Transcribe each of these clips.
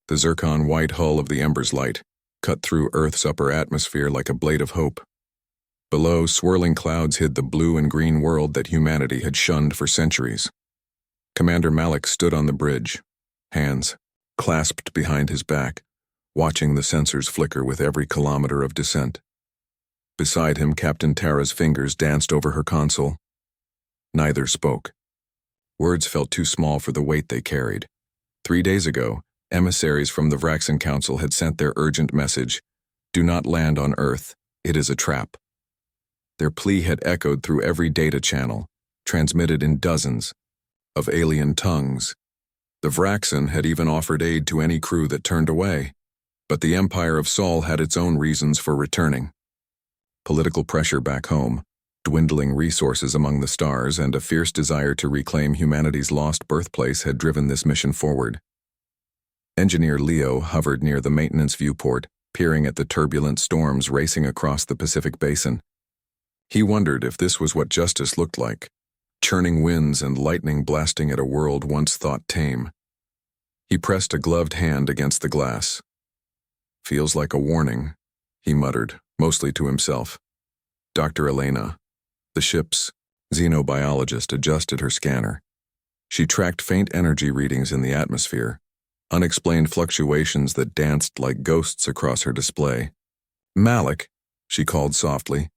The zircon-white hull of the Ember's light cut through Earth's upper atmosphere like a blade of hope. Below, swirling clouds hid the blue and green world that humanity had shunned for centuries. Commander Malik stood on the bridge, hands clasped behind his back, watching the sensors flicker with every kilometer of descent. Beside him, Captain Tara's fingers danced over her console. Neither spoke. Words felt too small for the weight they carried. 3 days ago, emissaries from the Vraxan Council had sent their urgent message, "Do not land on Earth, it is a trap." Their plea had echoed through every data channel, transmitted in dozens of alien tongues. The Vraxan had even offered aid to any crew that turned away, but the Empire of Sol had its own reasons for returning. Political pressure back home, dwindling resources among the stars, and a fierce desire to reclaim humanity's lost birthplace had driven this mission forward. Engineer Leo hovered near the maintenance viewport, peering at the turbulent storms racing across the Pacific Basin. He wondered if this was what justice looked like, churning winds and lightning blasting at a world once thought tame. He pressed a gloved hand against the glass. "Feels like a warning," he muttered, mostly to himself. Dr. Elena, the ship's xenobiologist, adjusted her scanner. She tracked faint energy readings in the atmosphere, unexplained fluctuations that danced like ghosts across her display. "Malik," she called softly.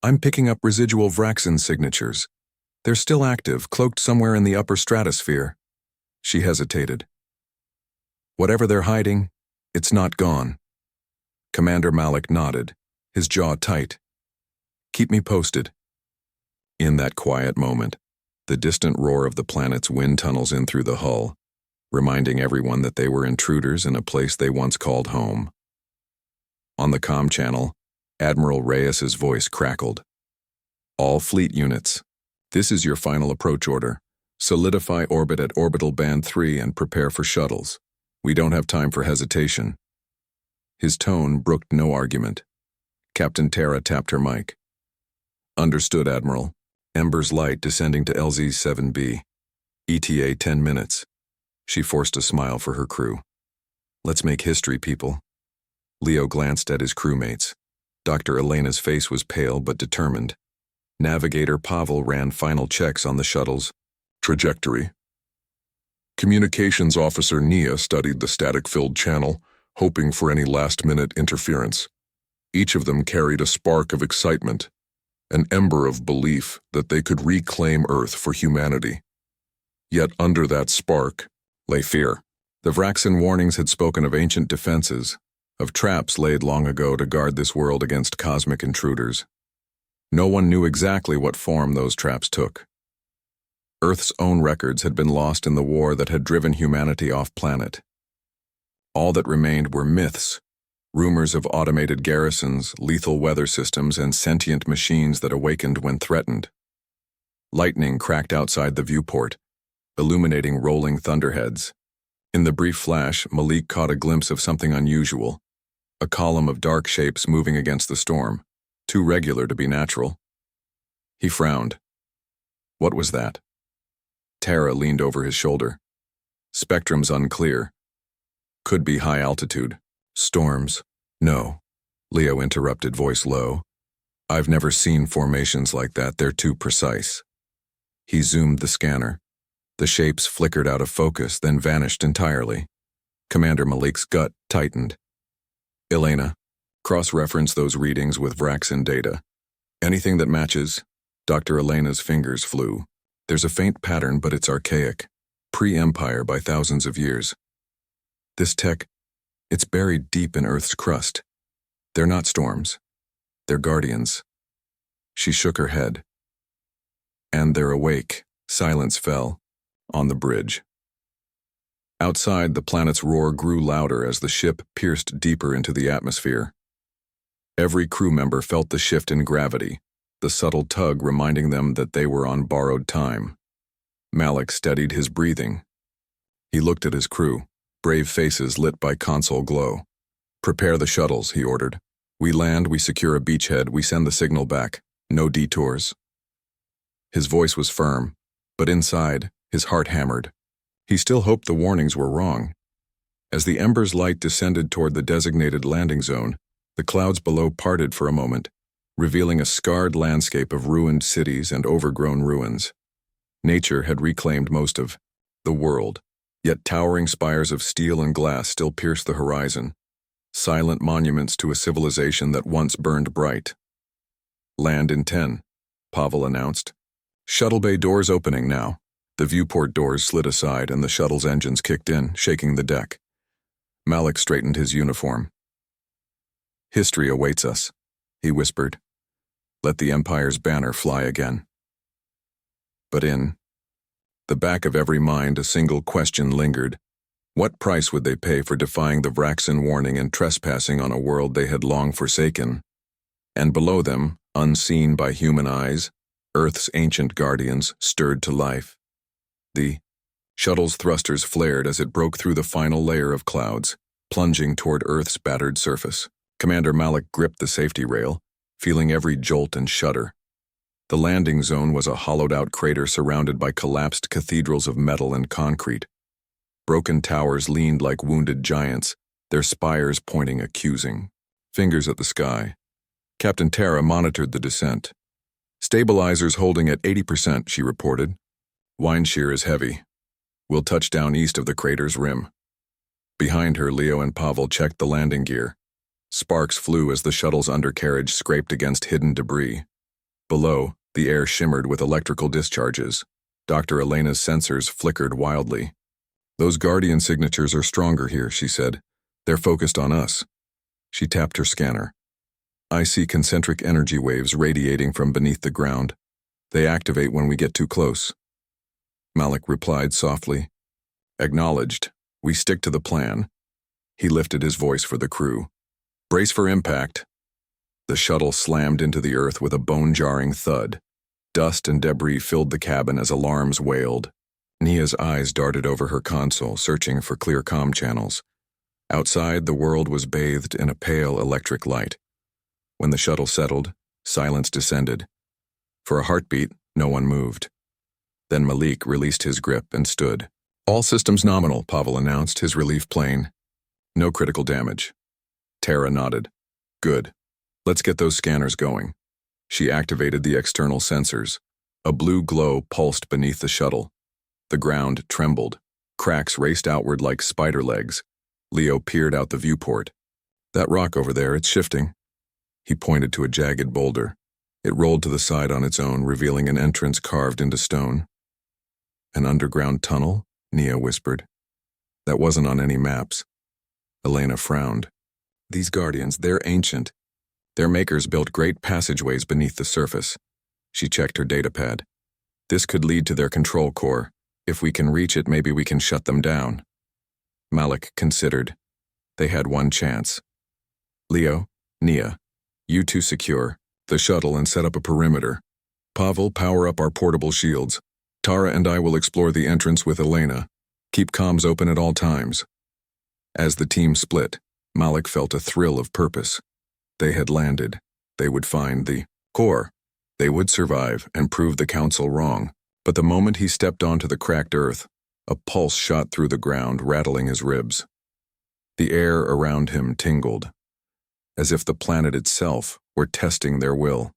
"I'm picking up residual Vraxan signatures. They're still active, cloaked somewhere in the upper stratosphere." She hesitated. "Whatever they're hiding, it's not gone." Commander Malik nodded, his jaw tight. "Keep me posted." In that quiet moment, the distant roar of the planet's wind tunnels in through the hull, reminding everyone that they were intruders in a place they once called home. On the comm channel, Admiral Reyes's voice crackled. "All fleet units, this is your final approach order. Solidify orbit at orbital band 3 and prepare for shuttles. We don't have time for hesitation." His tone brooked no argument. Captain Tara tapped her mic. "Understood, Admiral. Ember's light descending to LZ-7B. ETA 10 minutes. She forced a smile for her crew. "Let's make history, people." Leo glanced at his crewmates. Dr. Elena's face was pale but determined. Navigator Pavel ran final checks on the shuttle's trajectory. Communications Officer Nia studied the static-filled channel, hoping for any last-minute interference. Each of them carried a spark of excitement, an ember of belief that they could reclaim Earth for humanity. Yet under that spark lay fear. The Vraxan warnings had spoken of ancient defenses, of traps laid long ago to guard this world against cosmic intruders. No one knew exactly what form those traps took. Earth's own records had been lost in the war that had driven humanity off-planet. All that remained were myths, rumors of automated garrisons, lethal weather systems, and sentient machines that awakened when threatened. Lightning cracked outside the viewport, illuminating rolling thunderheads. In the brief flash, Malik caught a glimpse of something unusual, a column of dark shapes moving against the storm, too regular to be natural. He frowned. What was that? Tara leaned over his shoulder. "Spectrum's unclear. Could be high altitude. Storms." "No," Leo interrupted, voice low. "I've never seen formations like that. They're too precise." He zoomed the scanner. The shapes flickered out of focus, then vanished entirely. Commander Malik's gut tightened. "Elena, cross-reference those readings with Vraxan data. Anything that matches." Dr. Elena's fingers flew. "There's a faint pattern, but it's archaic. Pre-Empire by thousands of years. This tech, it's buried deep in Earth's crust. They're not storms. They're guardians." She shook her head. "And they're awake." Silence fell on the bridge. Outside, the planet's roar grew louder as the ship pierced deeper into the atmosphere. Every crew member felt the shift in gravity, the subtle tug reminding them that they were on borrowed time. Malik steadied his breathing. He looked at his crew, brave faces lit by console glow. "Prepare the shuttles," he ordered. "We land, we secure a beachhead, we send the signal back. No detours." His voice was firm, but inside, his heart hammered. He still hoped the warnings were wrong. As the ember's light descended toward the designated landing zone, the clouds below parted for a moment, revealing a scarred landscape of ruined cities and overgrown ruins. Nature had reclaimed most of the world, yet towering spires of steel and glass still pierced the horizon, silent monuments to a civilization that once burned bright. "Land in 10, Pavel announced. "Shuttle bay doors opening now." The viewport doors slid aside and the shuttle's engines kicked in, shaking the deck. Malik straightened his uniform. "History awaits us," he whispered. "Let the Empire's banner fly again." But in the back of every mind, a single question lingered. What price would they pay for defying the Vraxan warning and trespassing on a world they had long forsaken? And below them, unseen by human eyes, Earth's ancient guardians stirred to life. The shuttle's thrusters flared as it broke through the final layer of clouds, plunging toward Earth's battered surface. Commander Malik gripped the safety rail, feeling every jolt and shudder. The landing zone was a hollowed-out crater surrounded by collapsed cathedrals of metal and concrete. Broken towers leaned like wounded giants, their spires pointing accusing fingers at the sky. Captain Tara monitored the descent. "Stabilizers holding at 80%, she reported. "Wind shear is heavy. We'll touch down east of the crater's rim." Behind her, Leo and Pavel checked the landing gear. Sparks flew as the shuttle's undercarriage scraped against hidden debris. Below, the air shimmered with electrical discharges. Dr. Elena's sensors flickered wildly. "Those Guardian signatures are stronger here," she said. "They're focused on us." She tapped her scanner. "I see concentric energy waves radiating from beneath the ground. They activate when we get too close." Malik replied softly. "Acknowledged. We stick to the plan." He lifted his voice for the crew. "Brace for impact." The shuttle slammed into the earth with a bone-jarring thud. Dust and debris filled the cabin as alarms wailed. Nia's eyes darted over her console, searching for clear comm channels. Outside, the world was bathed in a pale electric light. When the shuttle settled, silence descended. For a heartbeat, no one moved. Then Malik released his grip and stood. "All systems nominal," Pavel announced, his relief plain. "No critical damage." Tara nodded. "Good. Let's get those scanners going." She activated the external sensors. A blue glow pulsed beneath the shuttle. The ground trembled. Cracks raced outward like spider legs. Leo peered out the viewport. "That rock over there, it's shifting." He pointed to a jagged boulder. It rolled to the side on its own, revealing an entrance carved into stone. "An underground tunnel?" Nia whispered. "That wasn't on any maps." Elena frowned. "These Guardians, they're ancient. Their makers built great passageways beneath the surface." She checked her datapad. "This could lead to their control core. If we can reach it, maybe we can shut them down." Malik considered. They had one chance. "Leo, Nia, you two secure the shuttle and set up a perimeter. Pavel, power up our portable shields. Tara and I will explore the entrance with Elena. Keep comms open at all times." As the team split, Malik felt a thrill of purpose. They had landed. They would find the core. They would survive and prove the Council wrong. But the moment he stepped onto the cracked earth, a pulse shot through the ground, rattling his ribs. The air around him tingled, as if the planet itself were testing their will.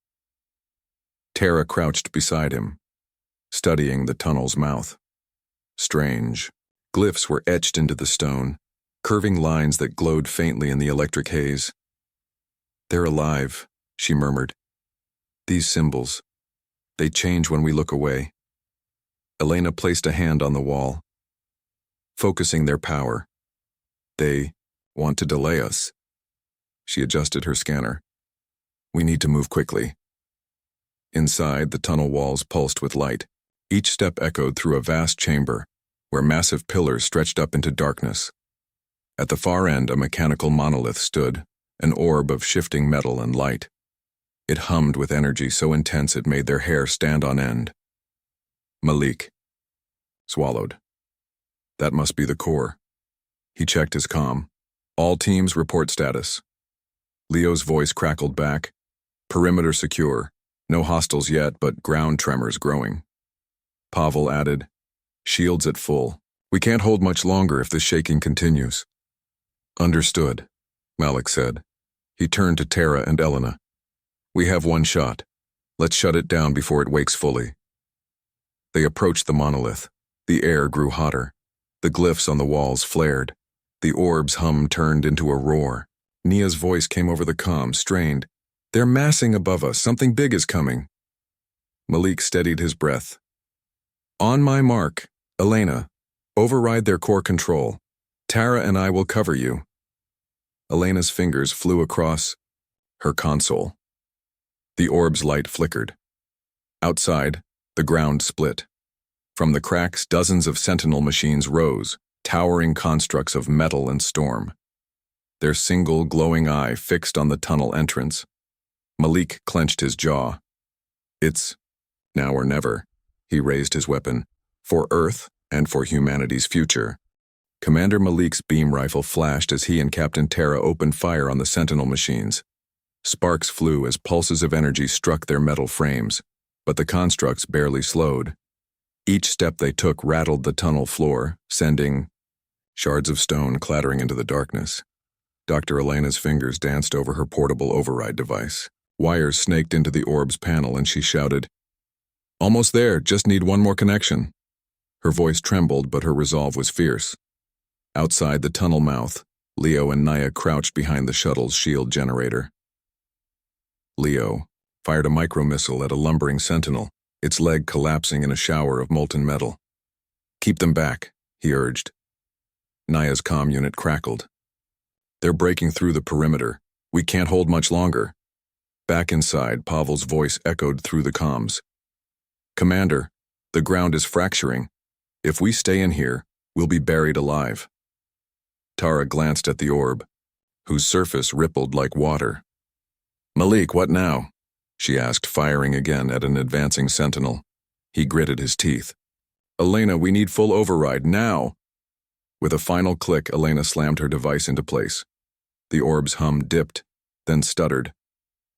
Tara crouched beside him, studying the tunnel's mouth. Strange. Glyphs were etched into the stone, curving lines that glowed faintly in the electric haze. "They're alive," she murmured. "These symbols, they change when we look away." Elena placed a hand on the wall, focusing their power. "They want to delay us." She adjusted her scanner. "We need to move quickly." Inside, the tunnel walls pulsed with light. Each step echoed through a vast chamber, where massive pillars stretched up into darkness. At the far end, a mechanical monolith stood, an orb of shifting metal and light. It hummed with energy so intense it made their hair stand on end. Malik swallowed. That must be the core. He checked his comm. "All teams report status." Leo's voice crackled back. "Perimeter secure. No hostiles yet, but ground tremors growing." Pavel added, "Shields at full. We can't hold much longer if this shaking continues." Understood, Malik said. He turned to Tara and Elena. We have one shot. Let's shut it down before it wakes fully. They approached the monolith. The air grew hotter. The glyphs on the walls flared. The orb's hum turned into a roar. Nia's voice came over the comm, strained. They're massing above us. Something big is coming. Malik steadied his breath. On my mark, Elena, override their core control. Tara and I will cover you. Elena's fingers flew across her console. The orb's light flickered. Outside, the ground split. From the cracks, dozens of sentinel machines rose, towering constructs of metal and storm. Their single glowing eye fixed on the tunnel entrance. Malik clenched his jaw. It's now or never. He raised his weapon. For Earth and for humanity's future. Commander Malik's beam rifle flashed as he and Captain Tara opened fire on the sentinel machines. Sparks flew as pulses of energy struck their metal frames, but the constructs barely slowed. Each step they took rattled the tunnel floor, sending shards of stone clattering into the darkness. Dr. Elena's fingers danced over her portable override device. Wires snaked into the orb's panel and she shouted, Almost there, just need one more connection. Her voice trembled, but her resolve was fierce. Outside the tunnel mouth, Leo and Nia crouched behind the shuttle's shield generator. Leo fired a micromissile at a lumbering sentinel, its leg collapsing in a shower of molten metal. Keep them back, he urged. Nia's comm unit crackled. They're breaking through the perimeter. We can't hold much longer. Back inside, Pavel's voice echoed through the comms. Commander, the ground is fracturing. If we stay in here, we'll be buried alive. Tara glanced at the orb, whose surface rippled like water. Malik, what now? She asked, firing again at an advancing sentinel. He gritted his teeth. Elena, we need full override, now! With a final click, Elena slammed her device into place. The orb's hum dipped, then stuttered.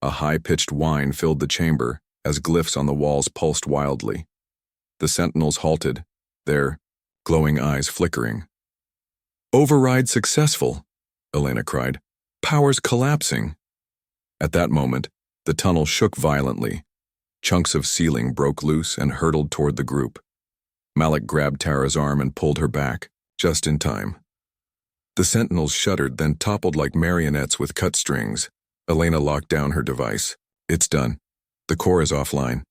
A high-pitched whine filled the chamber as glyphs on the walls pulsed wildly. The sentinels halted, their glowing eyes flickering. Override successful, Elena cried. Powers collapsing. At that moment, the tunnel shook violently. Chunks of ceiling broke loose and hurtled toward the group. Malik grabbed Tara's arm and pulled her back, just in time. The sentinels shuddered, then toppled like marionettes with cut strings. Elena locked down her device. It's done. The core is offline.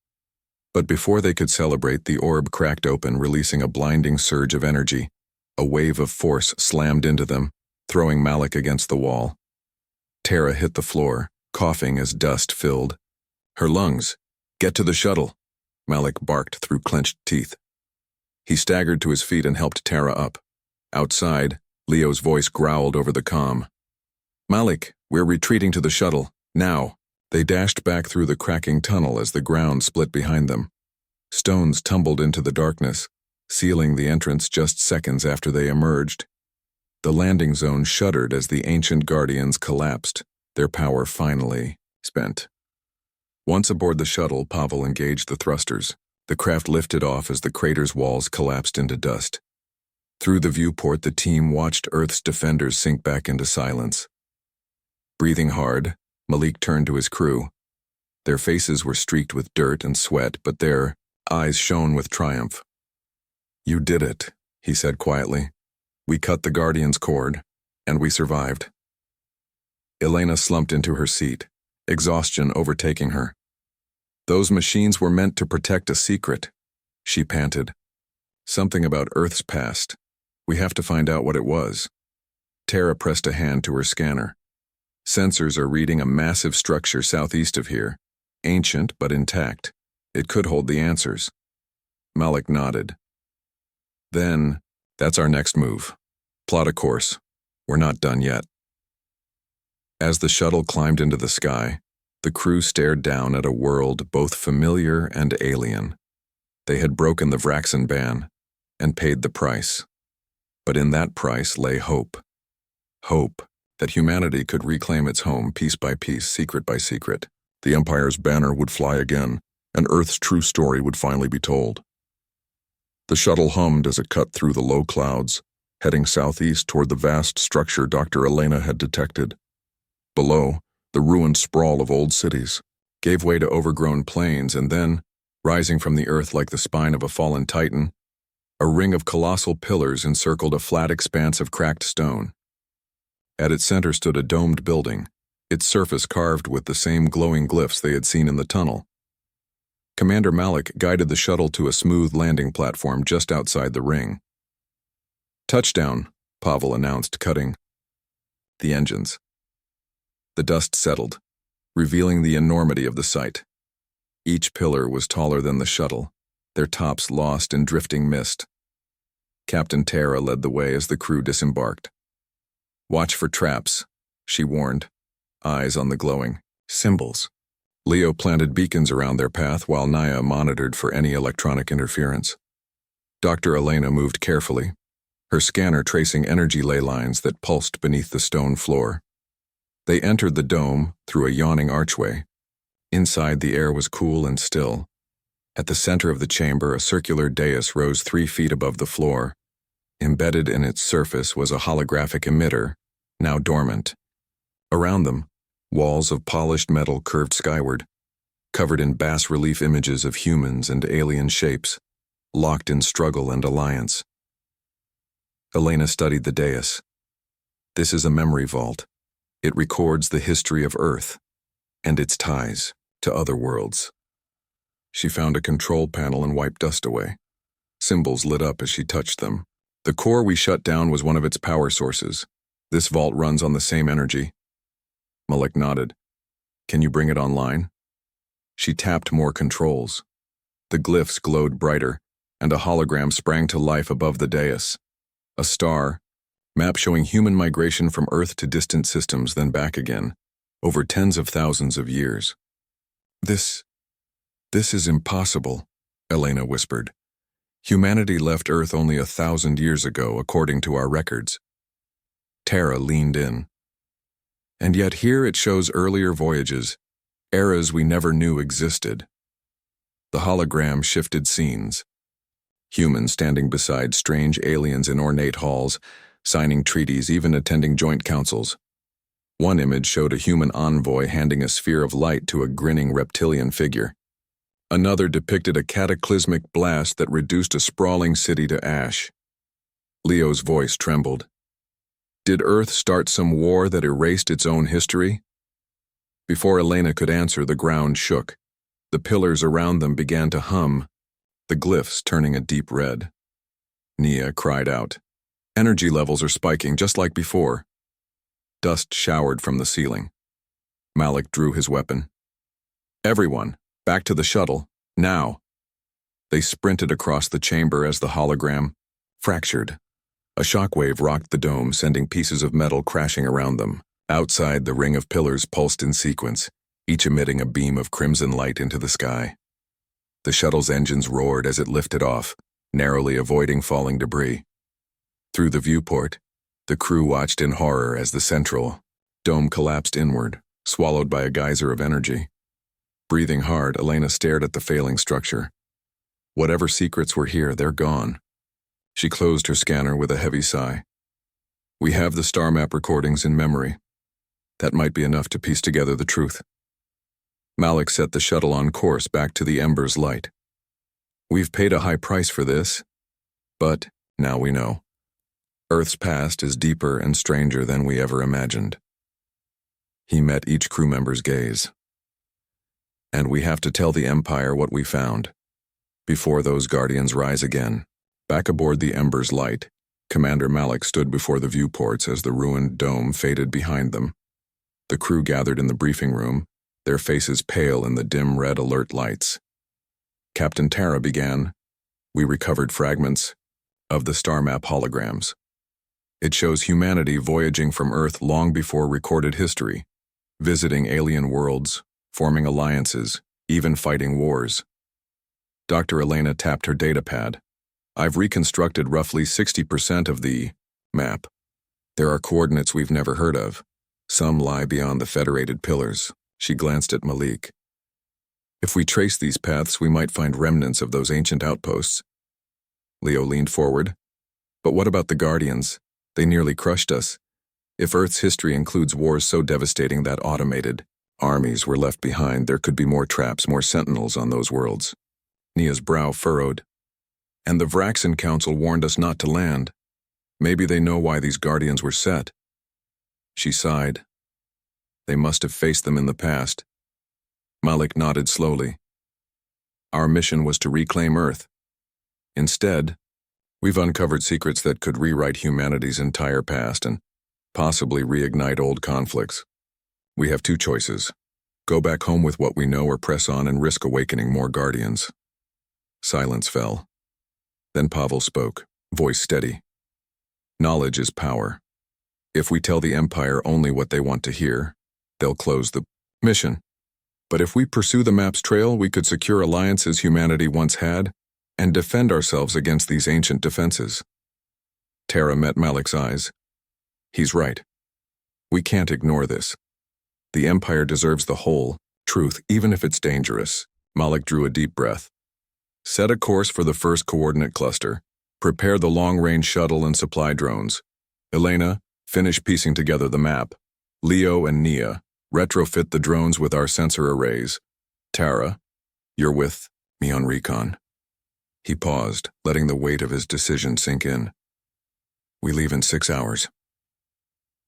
But before they could celebrate, the orb cracked open, releasing a blinding surge of energy. A wave of force slammed into them, throwing Malik against the wall. Tara hit the floor, coughing as dust filled her lungs. Get to the shuttle, Malik barked through clenched teeth. He staggered to his feet and helped Tara up. Outside, Leo's voice growled over the comm. Malik, we're retreating to the shuttle, now. They dashed back through the cracking tunnel as the ground split behind them. Stones tumbled into the darkness, sealing the entrance just seconds after they emerged. The landing zone shuddered as the ancient guardians collapsed, their power finally spent. Once aboard the shuttle, Pavel engaged the thrusters. The craft lifted off as the crater's walls collapsed into dust. Through the viewport, the team watched Earth's defenders sink back into silence. Breathing hard, Malik turned to his crew. Their faces were streaked with dirt and sweat, but their eyes shone with triumph. You did it, he said quietly. We cut the Guardian's cord, and we survived. Elena slumped into her seat, exhaustion overtaking her. Those machines were meant to protect a secret, she panted. Something about Earth's past. We have to find out what it was. Tara pressed a hand to her scanner. Sensors are reading a massive structure southeast of here, ancient but intact. It could hold the answers. Malik nodded. Then, that's our next move. Plot a course. We're not done yet. As the shuttle climbed into the sky, the crew stared down at a world both familiar and alien. They had broken the Vraxan ban and paid the price. But in that price lay hope. Hope that humanity could reclaim its home piece by piece, secret by secret. The Empire's banner would fly again, and Earth's true story would finally be told. The shuttle hummed as it cut through the low clouds, heading southeast toward the vast structure Dr. Elena had detected. Below, the ruined sprawl of old cities gave way to overgrown plains, and then, rising from the earth like the spine of a fallen titan, a ring of colossal pillars encircled a flat expanse of cracked stone. At its center stood a domed building, its surface carved with the same glowing glyphs they had seen in the tunnel. Commander Malik guided the shuttle to a smooth landing platform just outside the ring. "Touchdown," Pavel announced, cutting the engines. The dust settled, revealing the enormity of the site. Each pillar was taller than the shuttle, their tops lost in drifting mist. Captain Tara led the way as the crew disembarked. "Watch for traps," she warned, eyes on the glowing symbols. Leo planted beacons around their path while Naya monitored for any electronic interference. Dr. Elena moved carefully, her scanner tracing energy ley lines that pulsed beneath the stone floor. They entered the dome through a yawning archway. Inside, the air was cool and still. At the center of the chamber, a circular dais rose 3 feet above the floor. Embedded in its surface was a holographic emitter, now dormant. Around them, walls of polished metal curved skyward, covered in bas-relief images of humans and alien shapes, locked in struggle and alliance. Elena studied the dais. "This is a memory vault. It records the history of Earth and its ties to other worlds." She found a control panel and wiped dust away. Symbols lit up as she touched them. "The core we shut down was one of its power sources. This vault runs on the same energy." Malik nodded. "Can you bring it online?" She tapped more controls. The glyphs glowed brighter, and a hologram sprang to life above the dais. A star, map showing human migration from Earth to distant systems, then back again, over tens of thousands of years. This is impossible," Elena whispered. "Humanity left Earth only 1,000 years ago, according to our records." Tara leaned in. "And yet here it shows earlier voyages, eras we never knew existed." The hologram shifted scenes. Humans standing beside strange aliens in ornate halls, signing treaties, even attending joint councils. One image showed a human envoy handing a sphere of light to a grinning reptilian figure. Another depicted a cataclysmic blast that reduced a sprawling city to ash. Leo's voice trembled. Did Earth start some war that erased its own history? Before Elena could answer, the ground shook. The pillars around them began to hum, the glyphs turning a deep red. Nia cried out. "Energy levels are spiking just like before." Dust showered from the ceiling. Malik drew his weapon. "Everyone, back to the shuttle, now." They sprinted across the chamber as the hologram fractured. A shockwave rocked the dome, sending pieces of metal crashing around them. Outside, the ring of pillars pulsed in sequence, each emitting a beam of crimson light into the sky. The shuttle's engines roared as it lifted off, narrowly avoiding falling debris. Through the viewport, the crew watched in horror as the central dome collapsed inward, swallowed by a geyser of energy. Breathing hard, Elena stared at the failing structure. Whatever secrets were here, they're gone. She closed her scanner with a heavy sigh. "We have the star map recordings in memory. That might be enough to piece together the truth." Malik set the shuttle on course back to the ember's light. "We've paid a high price for this, but now we know. Earth's past is deeper and stranger than we ever imagined." He met each crew member's gaze. "And we have to tell the Empire what we found, before those Guardians rise again." Back aboard the ember's light, Commander Malik stood before the viewports as the ruined dome faded behind them. The crew gathered in the briefing room, their faces pale in the dim red alert lights. Captain Tara began. "We recovered fragments of the star map holograms. It shows humanity voyaging from Earth long before recorded history, visiting alien worlds, forming alliances, even fighting wars." Dr. Elena tapped her datapad. "I've reconstructed roughly 60% of the map. There are coordinates we've never heard of. Some lie beyond the federated pillars." She glanced at Malik. "If we trace these paths, we might find remnants of those ancient outposts." Leo leaned forward. "But what about the Guardians? They nearly crushed us. If Earth's history includes wars so devastating that automated armies were left behind, there could be more traps, more sentinels on those worlds. Nia's brow furrowed. And the Vraxan Council warned us not to land. Maybe they know why these guardians were set. She sighed. They must have faced them in the past. Malik nodded slowly. Our mission was to reclaim Earth. Instead, we've uncovered secrets that could rewrite humanity's entire past and possibly reignite old conflicts. We have two choices. Go back home with what we know or press on and risk awakening more guardians. Silence fell. Then Pavel spoke, voice steady. Knowledge is power. If we tell the Empire only what they want to hear, they'll close the mission. But if we pursue the map's trail, we could secure alliances humanity once had and defend ourselves against these ancient defenses. Tara met Malik's eyes. He's right. We can't ignore this. The Empire deserves the whole truth, even if it's dangerous. Malik drew a deep breath. Set a course for the first coordinate cluster. Prepare the long-range shuttle and supply drones. Elena, finish piecing together the map. Leo and Nia, retrofit the drones with our sensor arrays. Tara, you're with me on recon. He paused, letting the weight of his decision sink in. We leave in 6 hours.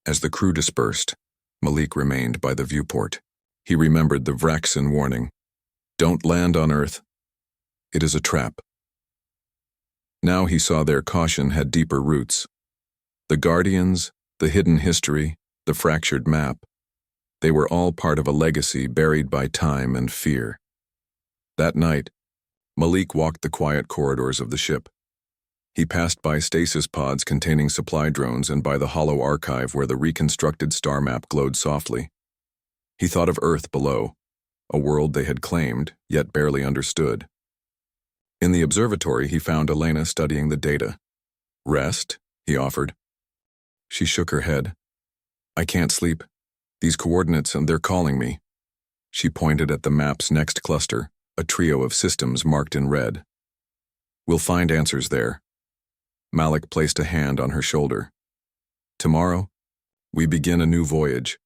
As the crew dispersed, Malik remained by the viewport. He remembered the Vraxan warning. Don't land on Earth. It is a trap. Now he saw their caution had deeper roots. The Guardians, the hidden history, the fractured map, they were all part of a legacy buried by time and fear. That night, Malik walked the quiet corridors of the ship. He passed by stasis pods containing supply drones and by the hollow archive where the reconstructed star map glowed softly. He thought of Earth below, a world they had claimed, yet barely understood. In the observatory, he found Elena studying the data. Rest, he offered. She shook her head. I can't sleep. These coordinates, and they're calling me. She pointed at the map's next cluster, a trio of systems marked in red. We'll find answers there. Malik placed a hand on her shoulder. Tomorrow, we begin a new voyage,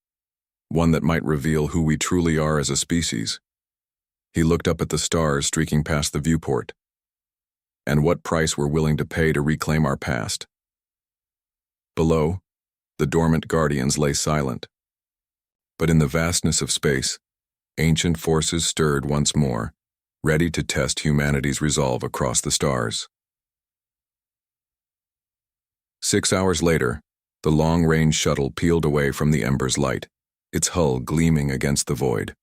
one that might reveal who we truly are as a species. He looked up at the stars streaking past the viewport. And what price we're willing to pay to reclaim our past. Below, the dormant guardians lay silent. But in the vastness of space, ancient forces stirred once more, ready to test humanity's resolve across the stars. 6 hours later, the long-range shuttle peeled away from the ember's light, its hull gleaming against the void.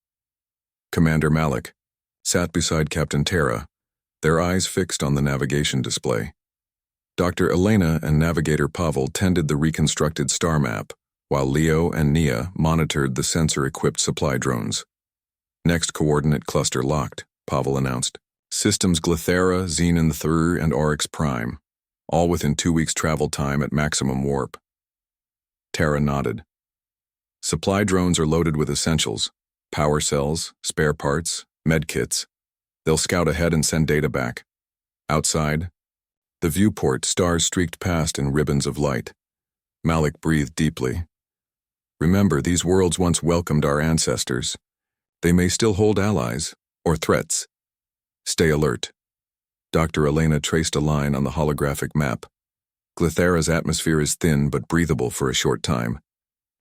Commander Malik sat beside Captain Tara, their eyes fixed on the navigation display. Dr. Elena and Navigator Pavel tended the reconstructed star map, while Leo and Nia monitored the sensor-equipped supply drones. Next coordinate cluster locked, Pavel announced. Systems Glythera, Xenon Thur, and Orcs Prime, all within 2 weeks' travel time at maximum warp. Tara nodded. Supply drones are loaded with essentials, power cells, spare parts, medkits. They'll scout ahead and send data back. Outside, the viewport, stars streaked past in ribbons of light. Malik breathed deeply. Remember, these worlds once welcomed our ancestors. They may still hold allies, or threats. Stay alert. Dr. Elena traced a line on the holographic map. Glythera's atmosphere is thin but breathable for a short time.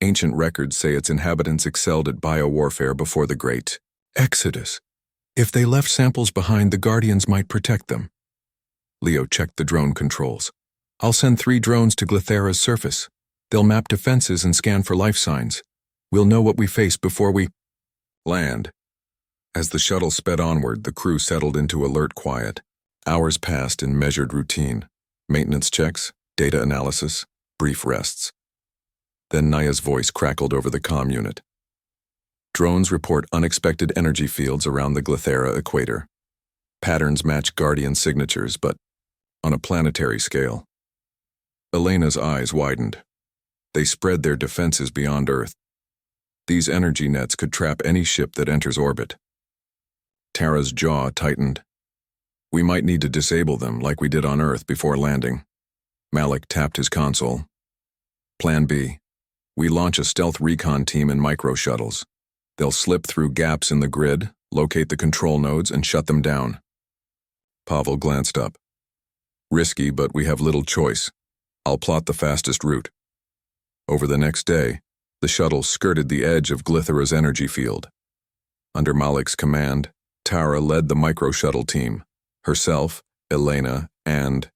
Ancient records say its inhabitants excelled at biowarfare before the Great Exodus. If they left samples behind, the Guardians might protect them. Leo checked the drone controls. I'll send 3 drones to Glythera's surface. They'll map defenses and scan for life signs. We'll know what we face before we land. As the shuttle sped onward, the crew settled into alert quiet. Hours passed in measured routine. Maintenance checks, data analysis, brief rests. Then Naya's voice crackled over the comm unit. Drones report unexpected energy fields around the Glythera equator. Patterns match Guardian signatures, but on a planetary scale. Elena's eyes widened. They spread their defenses beyond Earth. These energy nets could trap any ship that enters orbit. Tara's jaw tightened. We might need to disable them like we did on Earth before landing. Malik tapped his console. Plan B. We launch a stealth recon team in micro-shuttles. They'll slip through gaps in the grid, locate the control nodes, and shut them down. Pavel glanced up. Risky, but we have little choice. I'll plot the fastest route. Over the next day, the shuttle skirted the edge of Glithera's energy field. Under Malik's command, Tara led the micro-shuttle team, herself, Elena, and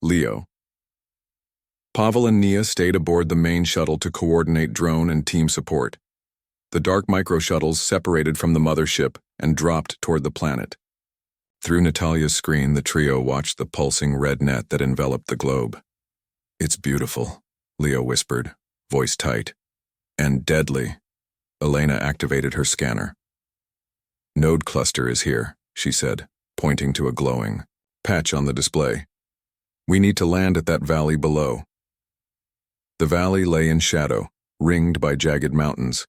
Leo. Pavel and Nia stayed aboard the main shuttle to coordinate drone and team support. The dark micro-shuttles separated from the mothership and dropped toward the planet. Through Natalia's screen, the trio watched the pulsing red net that enveloped the globe. "It's beautiful," Leo whispered, voice tight. "And deadly." Elena activated her scanner. "Node cluster is here," she said, pointing to a glowing patch on the display. "We need to land at that valley below." The valley lay in shadow, ringed by jagged mountains.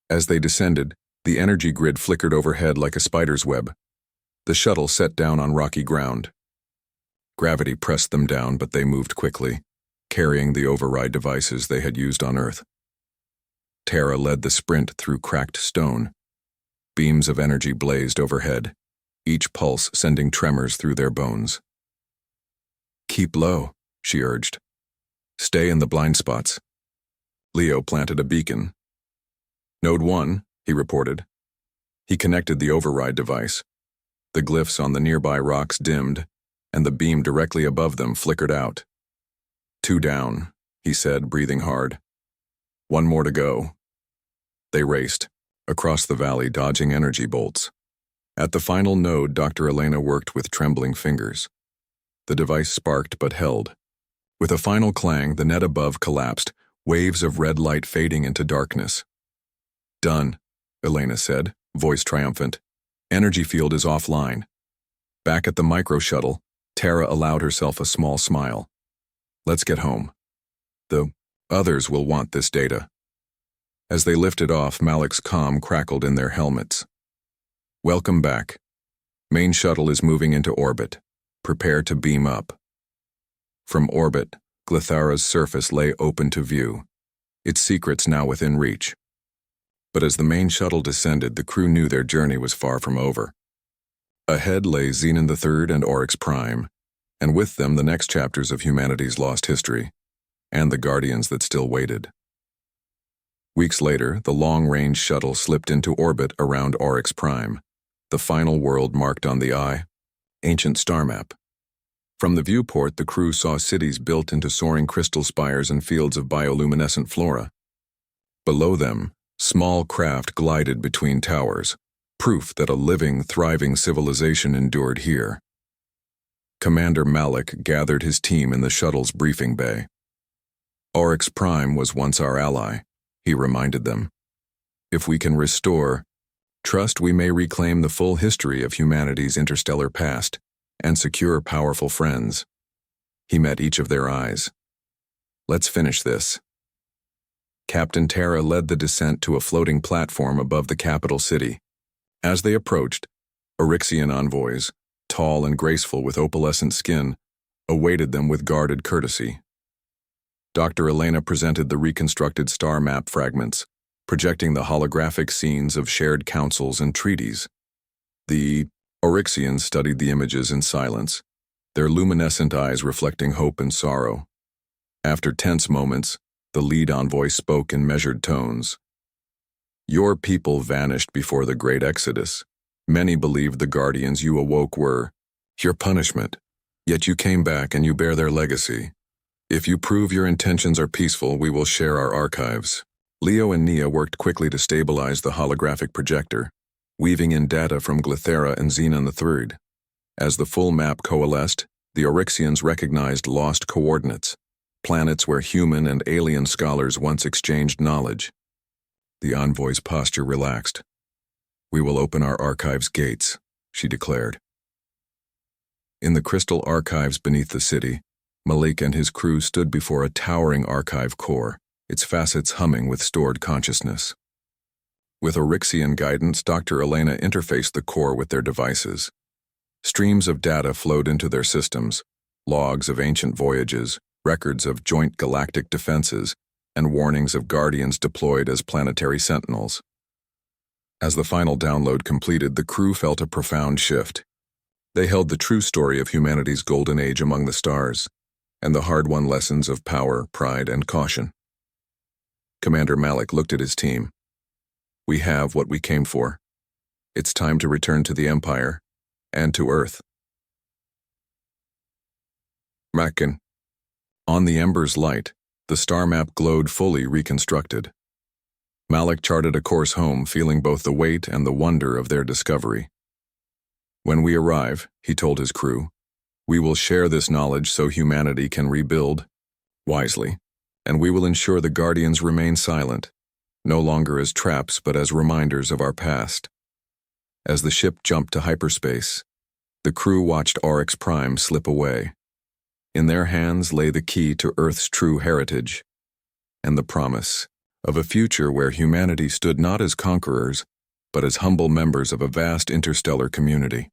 As they descended, the energy grid flickered overhead like a spider's web. The shuttle set down on rocky ground. Gravity pressed them down, but they moved quickly, carrying the override devices they had used on Earth. Tara led the sprint through cracked stone. Beams of energy blazed overhead, each pulse sending tremors through their bones. "Keep low," she urged. "Stay in the blind spots." Leo planted a beacon. "Node 1, he reported. He connected the override device. The glyphs on the nearby rocks dimmed, and the beam directly above them flickered out. "2 down, he said, breathing hard. "1 more to go." They raced, across the valley, dodging energy bolts. At the final node, Dr. Elena worked with trembling fingers. The device sparked but held. With a final clang, the net above collapsed, waves of red light fading into darkness. "Done," Elena said, voice triumphant. "Energy field is offline." Back at the micro-shuttle, Tara allowed herself a small smile. "Let's get home. The others will want this data." As they lifted off, Malik's comm crackled in their helmets. "Welcome back. Main shuttle is moving into orbit. Prepare to beam up." From orbit, Glithera's surface lay open to view, its secrets now within reach. But as the main shuttle descended, the crew knew their journey was far from over. Ahead lay Xenon III and Oryx Prime, and with them the next chapters of humanity's lost history, and the guardians that still waited. Weeks later, the long-range shuttle slipped into orbit around Oryx Prime, the final world marked on the eye, ancient star map. From the viewport, the crew saw cities built into soaring crystal spires and fields of bioluminescent flora. Below them, small craft glided between towers, proof that a living, thriving civilization endured here. Commander Malik gathered his team in the shuttle's briefing bay. "Oryx Prime was once our ally," he reminded them. "If we can restore trust, we may reclaim the full history of humanity's interstellar past and secure powerful friends." He met each of their eyes. "Let's finish this." Captain Tara led the descent to a floating platform above the capital city. As they approached, Oryxian envoys, tall and graceful with opalescent skin, awaited them with guarded courtesy. Dr. Elena presented the reconstructed star map fragments, projecting the holographic scenes of shared councils and treaties. The Oryxians studied the images in silence, their luminescent eyes reflecting hope and sorrow. After tense moments, the lead envoy spoke in measured tones. "Your people vanished before the Great Exodus. Many believed the guardians you awoke were your punishment, yet you came back and you bear their legacy. If you prove your intentions are peaceful, we will share our archives." Leo and Nia worked quickly to stabilize the holographic projector, weaving in data from Glithera and Xenon III. As the full map coalesced, the Oryxians recognized lost coordinates, planets where human and alien scholars once exchanged knowledge. The envoy's posture relaxed. "We will open our archives' gates," she declared. In the crystal archives beneath the city, Malik and his crew stood before a towering archive core, its facets humming with stored consciousness. With Oryxian guidance, Dr. Elena interfaced the core with their devices. Streams of data flowed into their systems, logs of ancient voyages, records of joint galactic defenses, and warnings of guardians deployed as planetary sentinels. As the final download completed, the crew felt a profound shift. They held the true story of humanity's golden age among the stars, and the hard-won lessons of power, pride, and caution. Commander Malik looked at his team. We have what we came for. It's time to return to the Empire, and to Earth. Mackin. On the ember's light, the star map glowed fully reconstructed. Malik charted a course home, feeling both the weight and the wonder of their discovery. When we arrive, he told his crew, we will share this knowledge so humanity can rebuild wisely, and we will ensure the Guardians remain silent, no longer as traps but as reminders of our past. As the ship jumped to hyperspace, the crew watched Oryx Prime slip away. In their hands lay the key to Earth's true heritage, and the promise of a future where humanity stood not as conquerors, but as humble members of a vast interstellar community.